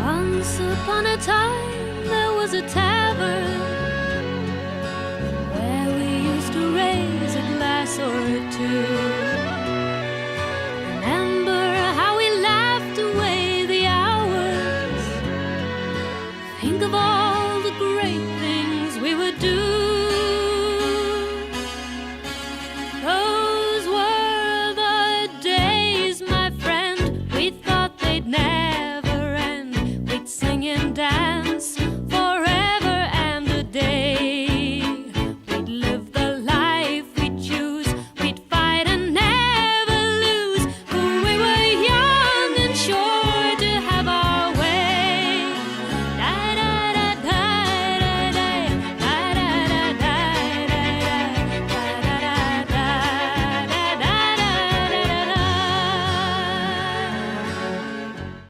Once upon a time there was a tavern where we used to raise a glass or two. Remember how we laughed away the hours. Think of all